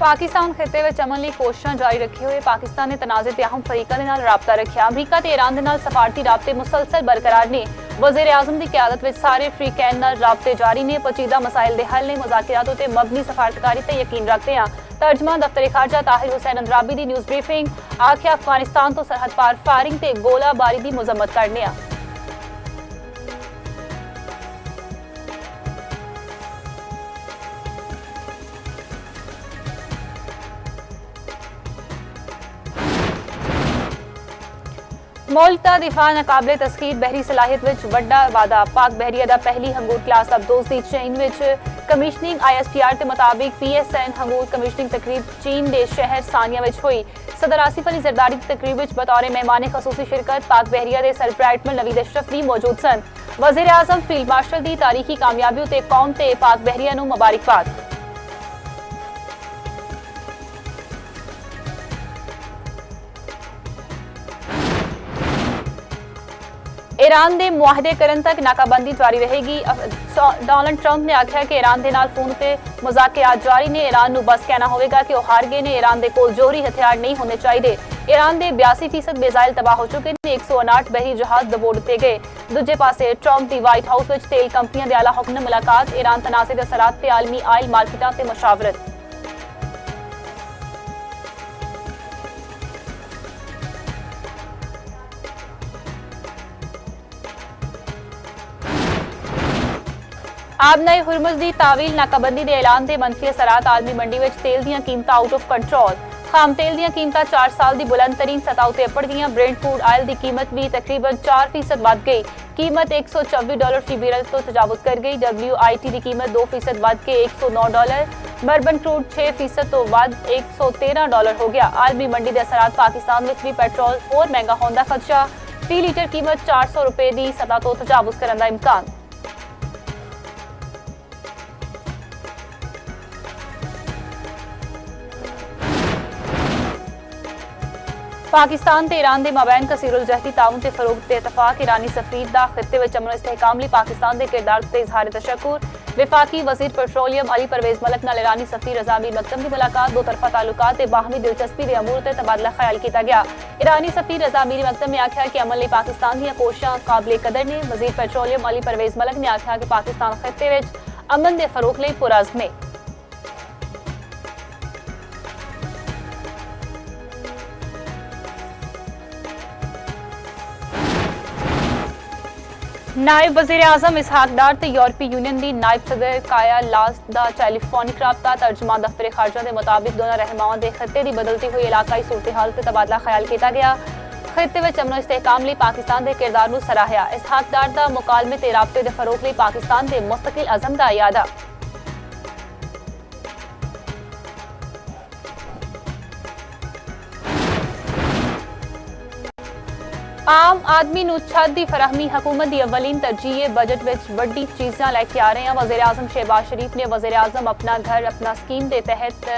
पाकिस्तान खिते में अमन ਲਈ ਕੋਸ਼ਿਸ਼ਾਂ ਜਾਰੀ ਰੱਖੇ ਹੋਏ ਪਾਕਿਸਤਾਨ ਨੇ ਤਨਾਜ਼ੇ ਤੇ ਅਹਿਮ ਫਰੀਕਾਂ ਦੇ ਨਾਲ ਰਾਬਤਾ ਰੱਖਿਆ। ਅਮਰੀਕਾ ਤੇ ਈਰਾਨ ਦੇ ਨਾਲ ਸਫਾਰਤੀ ਰਾਬਤੇ ਮੁਸਲਸਲ ਬਰਕਰਾਰ ਨੇ। ਵਜ਼ੀਰ ਆਜ਼ਮ ਦੀ ਕਿਆਦਤ ਵਿੱਚ ਸਾਰੇ ਫਰੀਕੈਨ ਨਾਲ ਰਾਬਤੇ ਜਾਰੀ ਨੇ। ਪਚੀਦਾ ਮਸਾਇਲ ਦੇ ਹੱਲ ਨੇ ਮੁਜ਼ਾਕਰਾਤ ਉਤੇ ਮਬਨੀ ਸਫਾਰਤਕਾਰੀ ਤੇ ਯਕੀਨ ਰੱਖਦੇ ਹਾਂ। तर्जमान दफ्तर खारजा ताहिर हुसैन अंद्राबी दी न्यूज़ ब्रीफिंग आख्या अफगानिस्तान तो सरहद पार फायरिंग ते गोलाबारी दी मजम्मत करने आ। मुल्क दा दिफा नाकाबिले तस्खीर बहरी सलाहियत विच वड्डा वादा। पाक बहरिया दा पहली हंगूर क्लास अबदोज दी चीन विच कमिशनिंग ISPR के मुताबिक PSN हंगूर कमिशनिंग तकरीब चीन दे शहर सानिया विच हुई। सदर आसिफ अली जरदारी की तकरीब विच बतौर मेहमान खसूसी शिरकत पाक बहरिया दे सरबराह एडमिरल नवीद अशरफ भी मौजूद सन। वज़ीर आज़म फील्ड मार्शल दी तारीखी कामयाबी ते कौम ते पाक बहरिया नूं मुबारकबाद। ईरान दे मुआहदे करन तक नाकाबंदी जारी रहेगी। डोनाल्ड ट्रंप ने आख्या कि ईरान दे नाल फोन ते मुज़ाकरात जारी ने। ईरान नूं बस कहना होवेगा कि वह हार गए ने। ईरान दे कोल जोहरी हथियार नहीं होने चाहिए। ईरान दे 82% मिसाइल तबाह हो चुके ने। 159 बहरी जहाज दबोड़ दिते गए। दूजे पासे Trump the white house which तेल कंपनियां दे आला हुक्म मुलाकात। ईरान तनाज़े दे असरात ते आलमी आयल मार्केटां ते मशावरत। आबनाए हुरमुज़ दी तावील नाकाबंदी दे ऐलान दे मनफी असरात। आलमी मंडी विच तेल दीयां कीमतां आउट ऑफ कंट्रोल। खाम तेल दीयां कीमतां 4 साल दी बुलंद तरीन सतह उत्ते अपड़ गईयां। ब्रेंट क्रूड ऑयल दी कीमत भी तकरीबन 4% बढ़ गई। कीमत $124 फी बैरल तो तजावुज कर गई। WIT दी कीमत 2% बढ़ के $109। बर्बन क्रूड 6% तो वध $113 हो गया। आलमी मंडी दे असरात। पाकिस्तान विच भी पेट्रोल होर महंगा होने दा खदशा। फी लीटर कीमत ₹400 दी सतह तो तजावुज करने दा इम्कान। पाकिस्तान ते ईरान दे माबैन कसीरुल जहदी ताउन ते फरोग ते इतफाक। ईरानी सफीर दा खित्ते विच अमन इस्तेहकाम लई पाकिस्तान दे किरदार ते इजहार तशक्कुर। विफाकी वजीर पेट्रोलियम अली परवेज मलक नाल ईरानी सफीर रज़ा मीर मकदम की मुलाकात। दो तरफा ताल्लुकात ते बाहमी दिलचस्पी दे अमूर ते तबादला ख्याल किया गया। ईरानी सफीर रज़ा मीर मकदम ने आख्या कि अमन लई पाकिस्तान दीयां कोशिशां काबिले कदर ने। वजीर पेट्रोलियम अली परवेज मलक ने आख्या कि पाकिस्तान खित्ते विच अमन दे फरोग लई पुरअज़्म है। नायब वज़ीर आज़म इसहाक डार ते यूरोपी यूनियन दी नायब सदर काया लास दा टेलीफोनिक राबता। तर्जमान दफ्तर खारजा के मुताबिक दोनों रहनुमाओं के खित्ते की बदलती हुई इलाकाई सूरत हाल से तबादला ख्याल किया गया। खित्ते में अमन इस्तेहकाम लई पाकिस्तान के किरदार नूं सराहिया। इसहाक डार दा मुकालमे ते राबते दे फरोग लई पाकिस्तान के मुस्तकिल अज़म दा इयादा। आम आदमी नूं छत दी फराहमी हुकूमत दी अवलीन तरजीह। बजट विच वड्डी चीज़ां लैके आ रहे हैं। वज़ीर आज़म शहबाज शरीफ ने वज़ीर आज़म अपना घर अपना स्कीम के तहत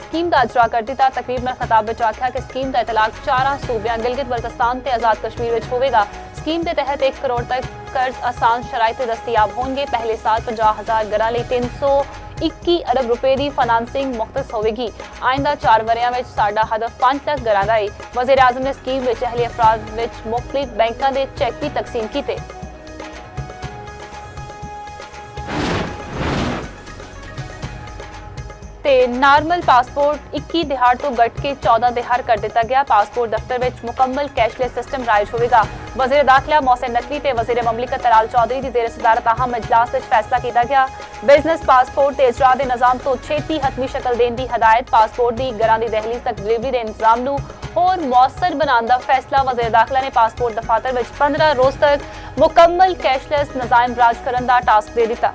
स्कीम का अजरा कर दिता। तकरीब में खिताब विच आख्या कि स्कीम का इतलाक 4 सूबियां गिलगित बल्तिस्तान ते आज़ाद कश्मीर विच होवेगा। स्कीम के तहत 1 करोड़ तक कर्ज आसान शराइत दस्तियाब होंगे। पहले साल 50,000 घरां लई 321 अरब रुपए की फाइनेंसिंग मुख्तस होगी। आइंदा 4 वरियां विच साडा हदफ 5 लाख घरां दा है। वज़ीर आज़म ने स्कीम विच अहले अफराद विच मुख्तलिफ बैंकां दे चेक भी तकसीम किए। नार्मल पासपोर्ट 21 दिहाड़ तो घट के 14 दिहाड़ कर दिता गया। पासपोर्ट दफ्तर विच मुकम्मल कैशलैस सिस्टम राइज होगा। वज़ीर दाखिला मोहसिन नकवी ते वज़ीर ममलिकत तलाल चौधरी की जेर सदारत अहम इजलास विच फैसला किया गया। बिजनेस पासपोर्ट ते इजरा दे निज़ाम तो छेती हतमी शक्ल देने की हदायत। पासपोर्ट की घरां दी दहलीज तक डिलीवरी के इंतजाम नूं होर मौसर बनाने का फैसला। वज़ीर दाखिला ने पासपोर्ट दफातर विच 15 रोज़ तक मुकम्मल कैशलैस निज़ाम राज करने का टास्क दे दिता।